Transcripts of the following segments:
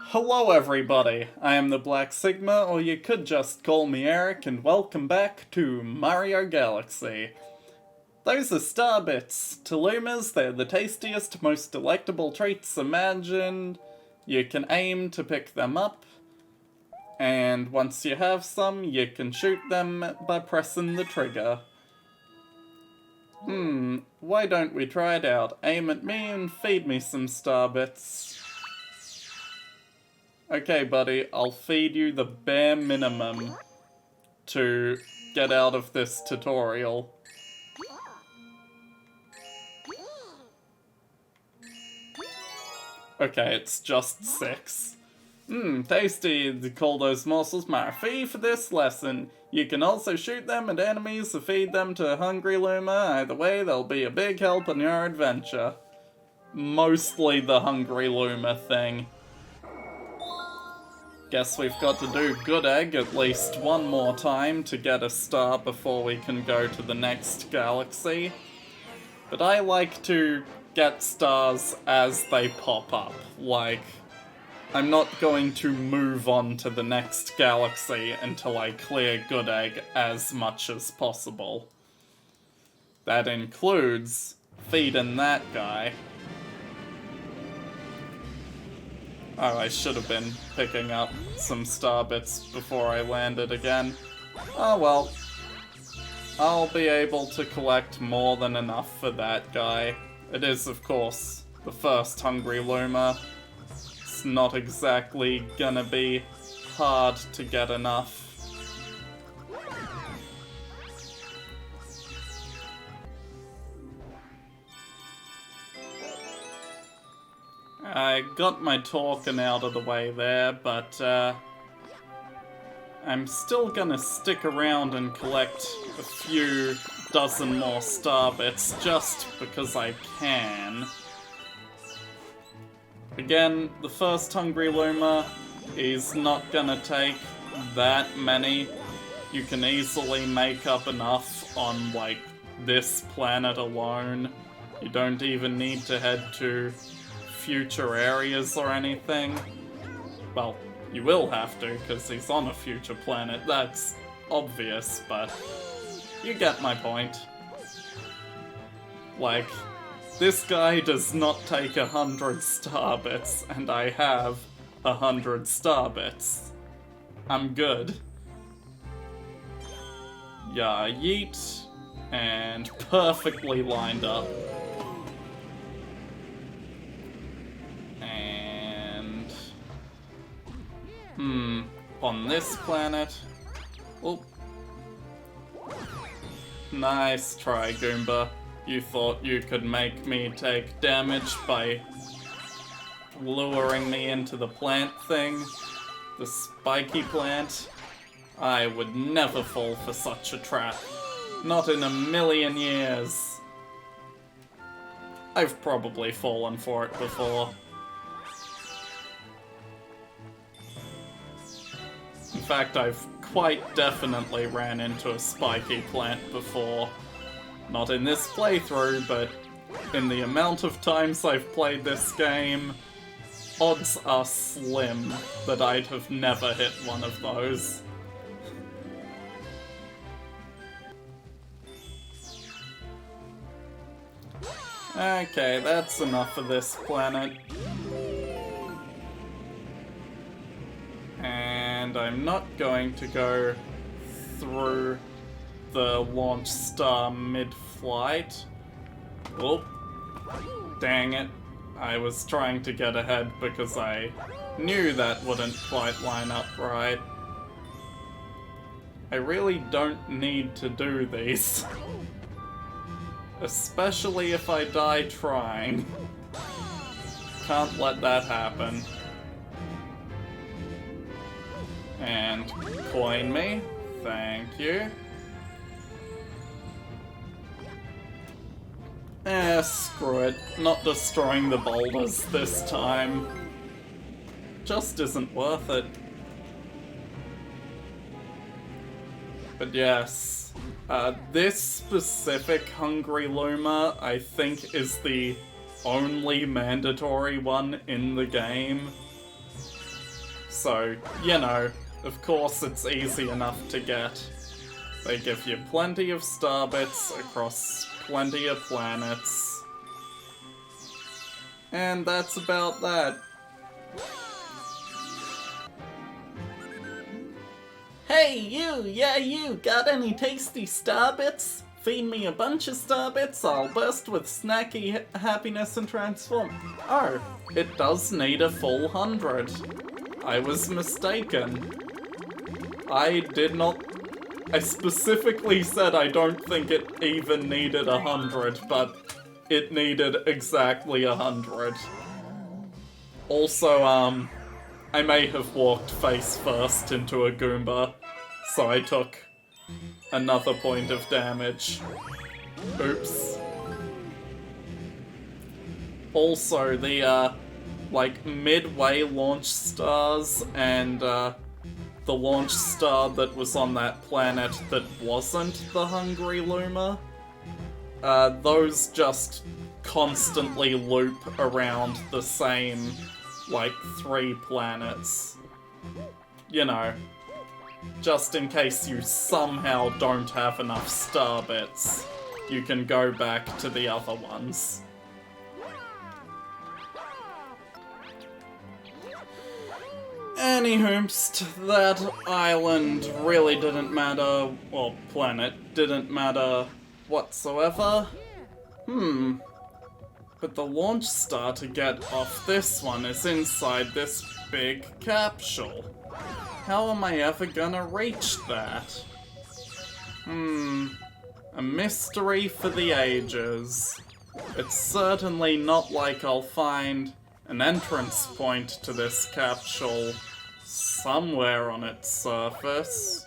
Hello everybody, I am the Black Sigma, or you could just call me Eric, and welcome back to Mario Galaxy. Those are Starbits. To Lumas, they're the tastiest, most delectable treats imagined. You can aim to pick them up, and once you have some, you can shoot them by pressing the trigger. Why don't we try it out? Aim at me and feed me some Starbits. Okay, buddy, I'll feed you the bare minimum to get out of this tutorial. Okay, it's just 6. Tasty. Call those morsels my fee for this lesson. You can also shoot them at enemies or feed them to a hungry Luma. Either way, they'll be a big help in your adventure. Mostly the hungry Luma thing. Guess we've got to do Good Egg at least one more time to get a star before we can go to the next galaxy. But I like to get stars as they pop up. Like, I'm not going to move on to the next galaxy until I clear Good Egg as much as possible. That includes feeding that guy. Oh, I should have been picking up some Starbits before I landed again. Oh well. I'll be able to collect more than enough for that guy. It is, of course, the first hungry Luma. It's not exactly gonna be hard to get enough. I got my talking out of the way there, but I'm still gonna stick around and collect a few dozen more Starbits just because I can. Again, the first hungry Luma is not gonna take that many. You can easily make up enough on, like, this planet alone. You don't even need to head to future areas or anything. Well, you will have to, because he's on a future planet, that's obvious, but you get my point. Like, this guy does not take 100 Starbits, and I have 100 Starbits. I'm good. Yeah, yeet, and perfectly lined up. On this planet. Oh. Nice try, Goomba. You thought you could make me take damage by luring me into the plant thing? The spiky plant? I would never fall for such a trap. Not in a million years. I've probably fallen for it before. In fact, I've quite definitely ran into a spiky plant before. Not in this playthrough, but in the amount of times I've played this game, odds are slim that I'd have never hit one of those. Okay, that's enough of this planet. And I'm not going to go through the launch star mid-flight. Oh, dang it. I was trying to get ahead because I knew that wouldn't quite line up right. I really don't need to do these. Especially if I die trying. Can't let that happen. And coin me. Thank you. Screw it. Not destroying the boulders this time. Just isn't worth it. But yes, this specific Hungry Luma, I think, is the only mandatory one in the game. So, you know, of course it's easy enough to get. They give you plenty of star bits across plenty of planets. And that's about that. Hey you! Yeah you! Got any tasty star bits? Feed me a bunch of star bits, I'll burst with snacky happiness and transform. Oh, it does need a full 100. I was mistaken. I specifically said I don't think it even needed 100, but it needed exactly 100. Also, I may have walked face first into a Goomba, so I took another point of damage. Oops. Also, the, like, midway launch stars and, the launch star that was on that planet that wasn't the Hungry Luma, those just constantly loop around the same, like, 3 planets. You know, just in case you somehow don't have enough star bits, you can go back to the other ones. Anywhoomst, that island really didn't matter, or planet didn't matter whatsoever. But the launch star to get off this one is inside this big capsule. How am I ever gonna reach that? A mystery for the ages. It's certainly not like I'll find an entrance point to this capsule somewhere on its surface.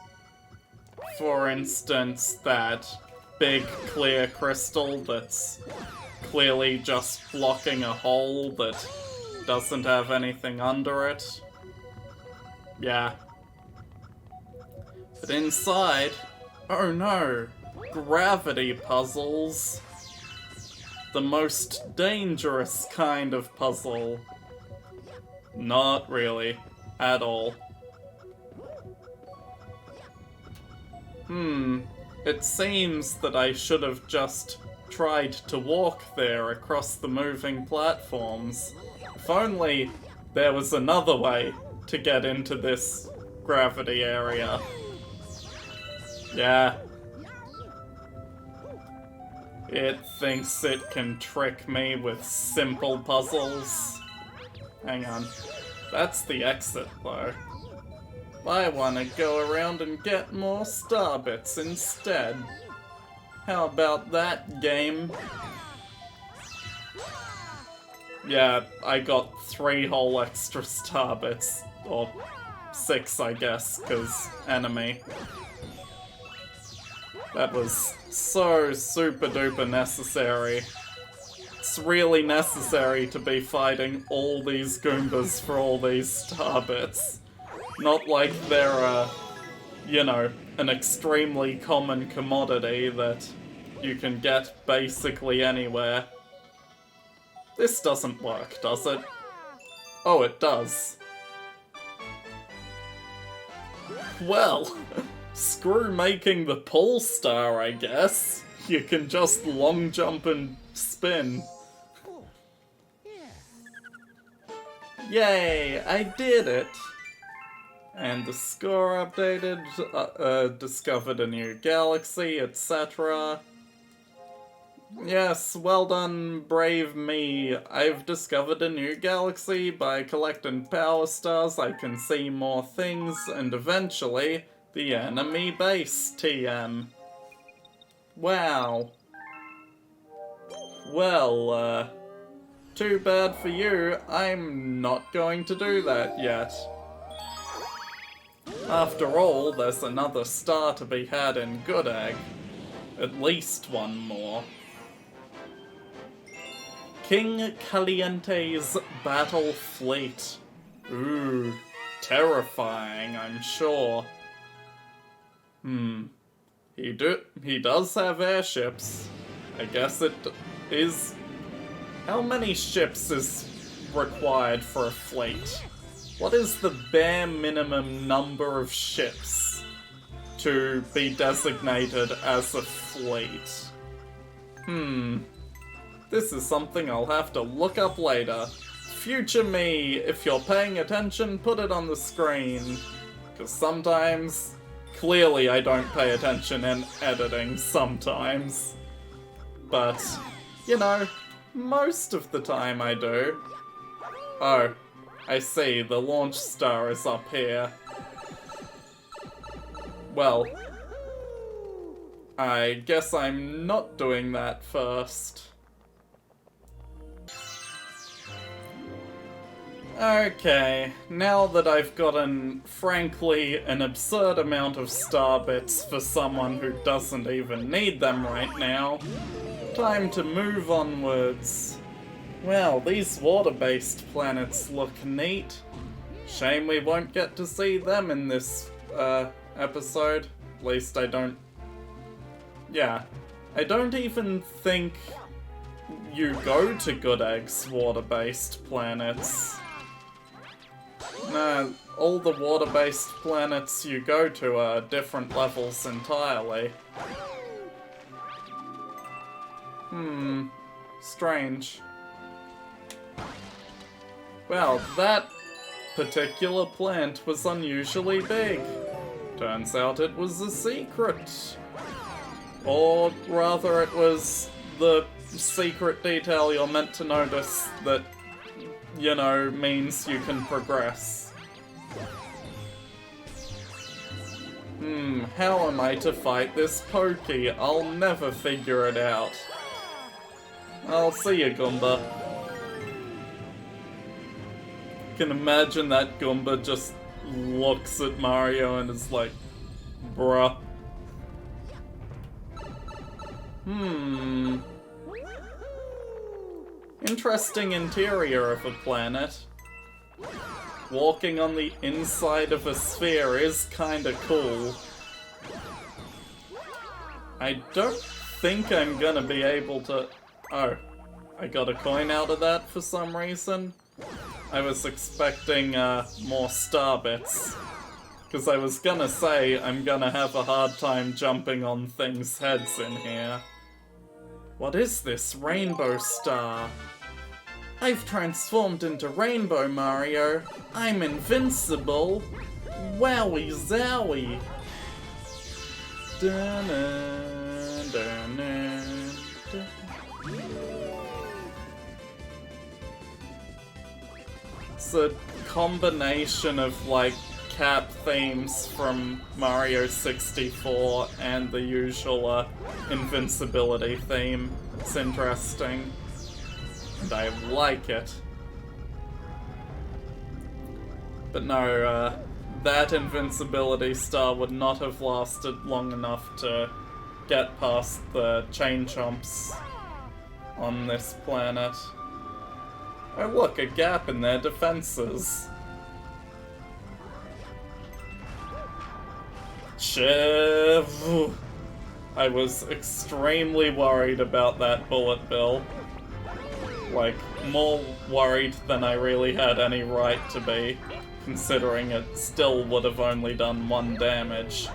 For instance, that big clear crystal that's clearly just blocking a hole that doesn't have anything under it. Yeah. But inside, oh no, gravity puzzles. The most dangerous kind of puzzle. Not really, at all. It seems that I should have just tried to walk there across the moving platforms. If only there was another way to get into this gravity area. Yeah. It thinks it can trick me with simple puzzles. Hang on. That's the exit, though. I want to go around and get more star bits instead. How about that, game? Yeah, I got 3 whole extra star bits. Or 6, I guess, because enemy. That was so super duper necessary. It's really necessary to be fighting all these Goombas for all these star bits. Not like they're, you know, an extremely common commodity that you can get basically anywhere. This doesn't work, does it? Oh, it does. Well, screw making the pole star, I guess. You can just long jump and spin. Yay, I did it! And the score updated, discovered a new galaxy, etc. Yes, well done, brave me. I've discovered a new galaxy. By collecting power stars, I can see more things, and eventually, the enemy base, TM. Wow. Well, too bad for you. I'm not going to do that yet. After all, there's another star to be had in Good Egg. At least one more. King Caliente's battle fleet. Ooh, terrifying, I'm sure. He does have airships. I guess it is... How many ships is required for a fleet? What is the bare minimum number of ships to be designated as a fleet? This is something I'll have to look up later. Future me, if you're paying attention, put it on the screen. Because sometimes, clearly I don't pay attention in editing sometimes. But, you know, most of the time I do. Oh, I see, the launch star is up here. Well, I guess I'm not doing that first. Okay, now that I've gotten, frankly, an absurd amount of star bits for someone who doesn't even need them right now, time to move onwards. Well, these water-based planets look neat. Shame we won't get to see them in this, episode. At least I don't... Yeah. I don't even think you go to Good Egg's water-based planets. No, all the water-based planets you go to are different levels entirely. Strange. Well, that particular plant was unusually big. Turns out it was a secret. Or rather, it was the secret detail you're meant to notice that, you know, means you can progress. How am I to fight this Pokey? I'll never figure it out. I'll see you, Goomba. I can imagine that Goomba just looks at Mario and is like, bruh. Interesting interior of a planet. Walking on the inside of a sphere is kinda cool. I don't think I'm gonna be able to... Oh, I got a coin out of that for some reason. I was expecting more star bits. Because I was gonna say I'm gonna have a hard time jumping on things' heads in here. What is this rainbow star? I've transformed into Rainbow Mario. I'm invincible. Wowie zowie. It's a combination of, like, cap themes from Mario 64 and the usual invincibility theme. It's interesting. And I like it. But no, that invincibility star would not have lasted long enough to get past the chain chomps on this planet. Oh look, a gap in their defenses. Chev. I was extremely worried about that bullet bill. Like, more worried than I really had any right to be, considering it still would have only done 1 damage.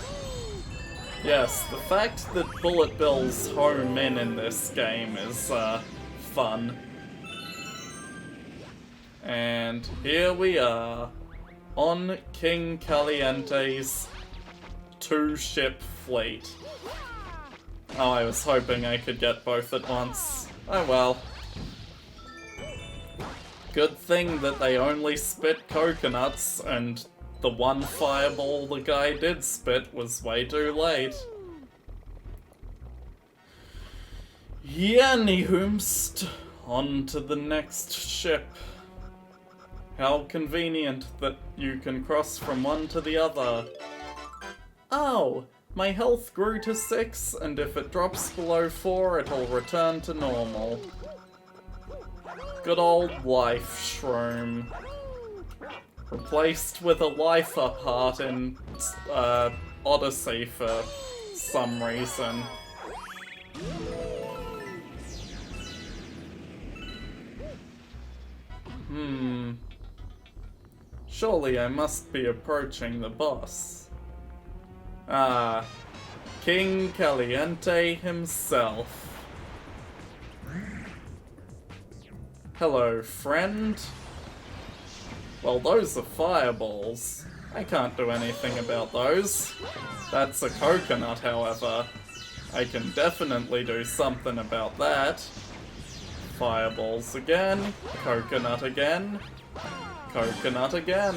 Yes, the fact that bullet bills home in this game is, fun. And here we are, on King Caliente's 2-ship fleet. Oh, I was hoping I could get both at once. Oh well. Good thing that they only spit coconuts, and the one fireball the guy did spit was way too late. Yannyhoomst! On to the next ship. How convenient that you can cross from one to the other. Oh! My health grew to 6, and if it drops below 4, it'll return to normal. Good old life shroom. Replaced with a life up heart in Odyssey for some reason. Surely I must be approaching the boss. Ah, King Caliente himself. Hello, friend. Well, those are fireballs. I can't do anything about those. That's a coconut, however. I can definitely do something about that. Fireballs again. Coconut again. Coconut again.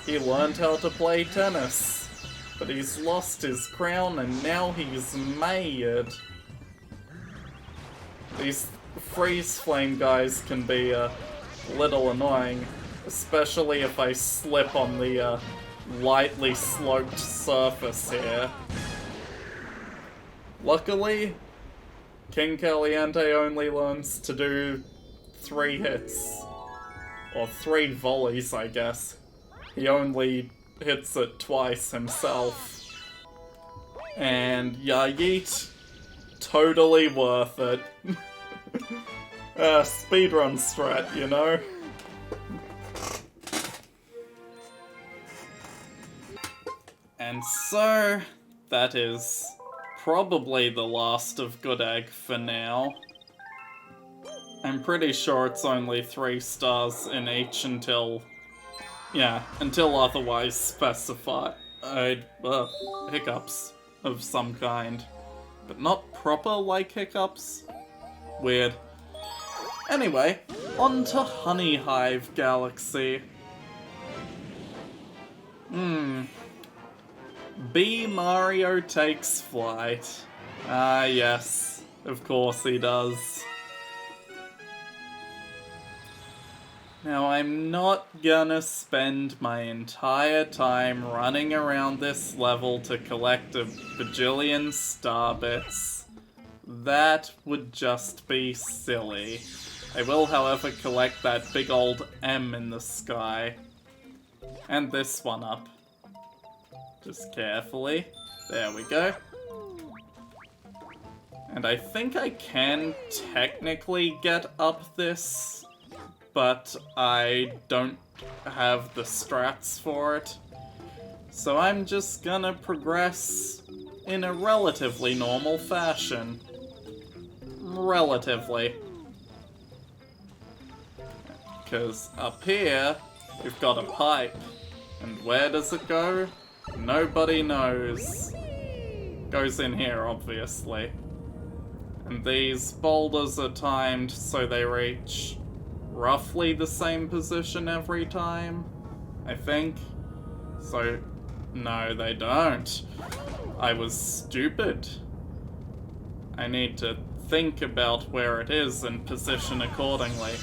He learned how to play tennis. But he's lost his crown and now he's made. These freeze flame guys can be a little annoying, especially if I slip on the lightly sloped surface here. Luckily, King Caliente only learns to do 3 hits. Or 3 volleys, I guess. He only hits it twice himself. And yeah, yeet. Totally worth it. Speedrun strat, you know? And so, that is probably the last of Good Egg for now. I'm pretty sure it's only 3 stars in each until otherwise specified. Hiccups of some kind. But not proper like hiccups. Weird. Anyway, on to Honey Hive Galaxy. B. Mario takes flight. Ah, yes. Of course he does. Now, I'm not gonna spend my entire time running around this level to collect a bajillion star bits. That would just be silly. I will, however, collect that big old M in the sky. And this one up. Just carefully. There we go. And I think I can technically get up this, but I don't have the strats for it. So I'm just gonna progress in a relatively normal fashion. Relatively. Because up here, we've got a pipe. And where does it go? Nobody knows. Goes in here, obviously. And these boulders are timed so they reach roughly the same position every time, I think. So, no, they don't. I was stupid. I need to think about where it is and position accordingly.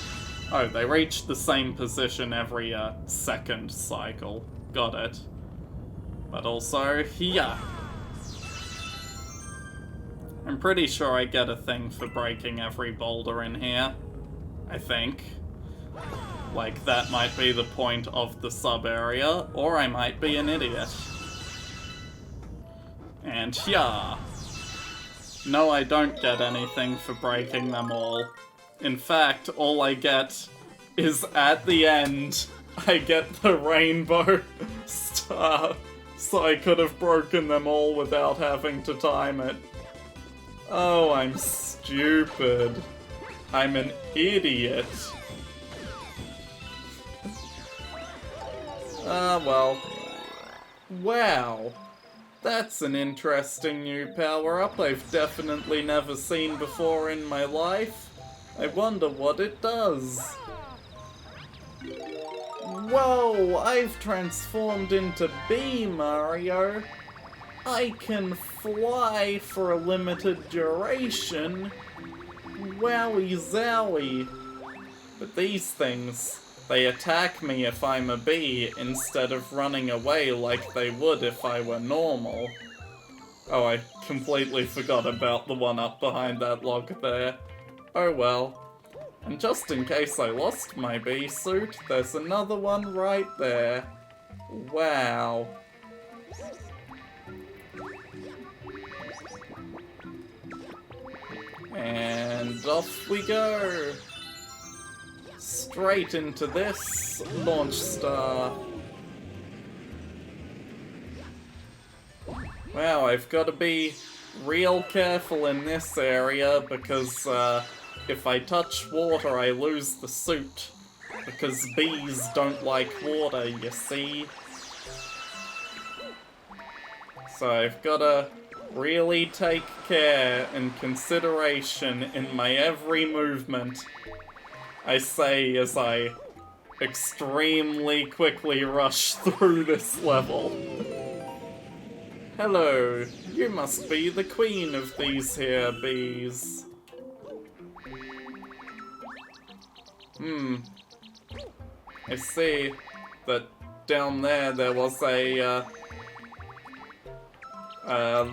Oh, they reach the same position every second cycle. Got it. But also here. I'm pretty sure I get a thing for breaking every boulder in here. I think. Like, that might be the point of the sub-area, or I might be an idiot. And yeah. No, I don't get anything for breaking them all. In fact, all I get is at the end, I get the rainbow star. So I could have broken them all without having to time it. Oh, I'm stupid. I'm an idiot. Ah, well. Wow. That's an interesting new power-up I've definitely never seen before in my life. I wonder what it does. Whoa, I've transformed into Bee Mario. I can fly for a limited duration. Wowie zowie. But these things, they attack me if I'm a bee instead of running away like they would if I were normal. Oh, I completely forgot about the one up behind that log there. Oh well. And just in case I lost my bee suit, there's another one right there. Wow. And off we go. straight into this launch star. Wow, I've got to be real careful in this area because if I touch water I lose the suit. Because bees don't like water, you see. So I've got to really take care and consideration in my every movement. I say as I extremely quickly rush through this level. Hello, you must be the queen of these here bees. I see that down there was a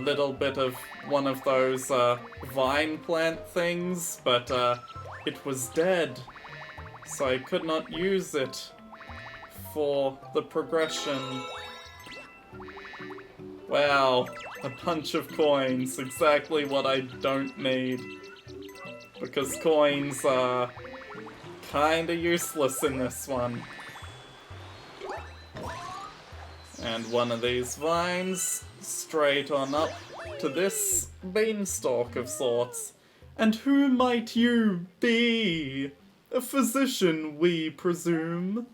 little bit of one of those vine plant things, but it was dead, so I could not use it for the progression. Wow, a bunch of coins, exactly what I don't need, because coins are kinda useless in this one. And one of these vines, straight on up to this beanstalk of sorts. And who might you be? A physician, we presume?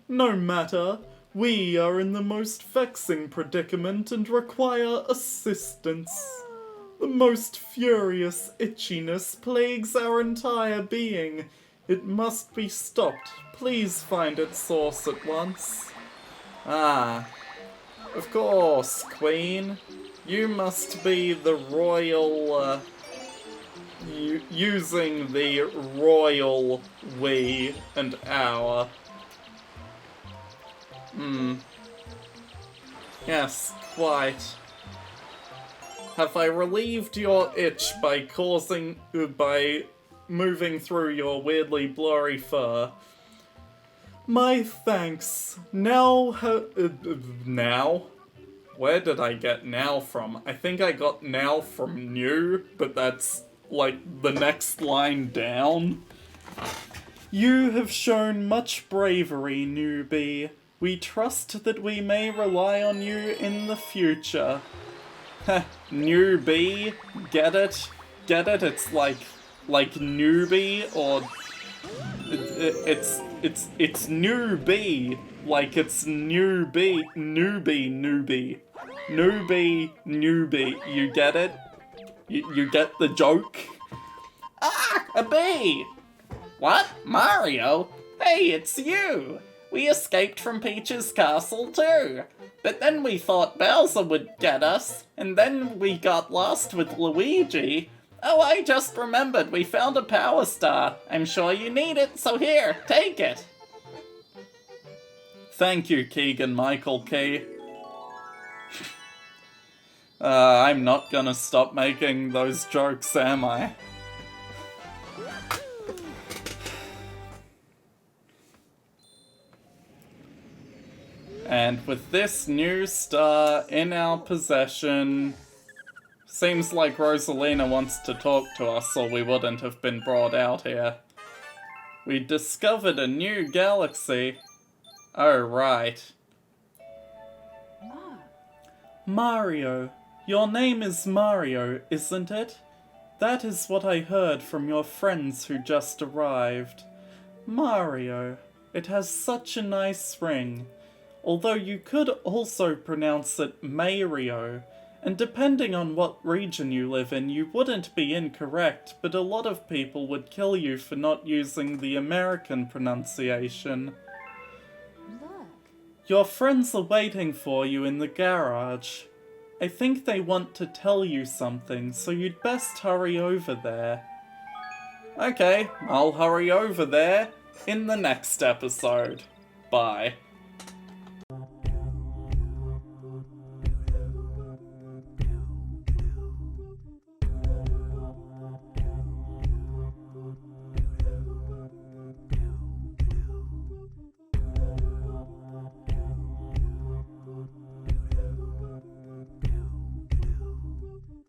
No matter, we are in the most vexing predicament and require assistance. The most furious itchiness plagues our entire being. It must be stopped. Please find its source at once. Ah, of course, Queen. You must be the royal, using the royal we and our. Yes, quite. Have I relieved your itch by moving through your weirdly blurry fur? My thanks. Now, now? Where did I get now from? I think I got now from new, but that's like the next line down. You have shown much bravery, newbie. We trust that we may rely on you in the future. Heh, newbie? Get it? Get it? It's like newbie, or it's newbie, like it's newbie. You get it? You get the joke? Ah, a bee! What? Mario? Hey, it's you! We escaped from Peach's castle too. But then we thought Bowser would get us, and then we got lost with Luigi. Oh, I just remembered, we found a power star. I'm sure you need it, so here, take it. Thank you, Keegan-Michael Key. I'm not gonna stop making those jokes, am I? And with this new star in our possession, seems like Rosalina wants to talk to us or we wouldn't have been brought out here. We discovered a new galaxy. Oh, right. Mario. Your name is Mario, isn't it? That is what I heard from your friends who just arrived. Mario. It has such a nice ring. Although you could also pronounce it Mario, and depending on what region you live in, you wouldn't be incorrect, but a lot of people would kill you for not using the American pronunciation. Look. Your friends are waiting for you in the garage. I think they want to tell you something, so you'd best hurry over there. Okay, I'll hurry over there in the next episode. Bye.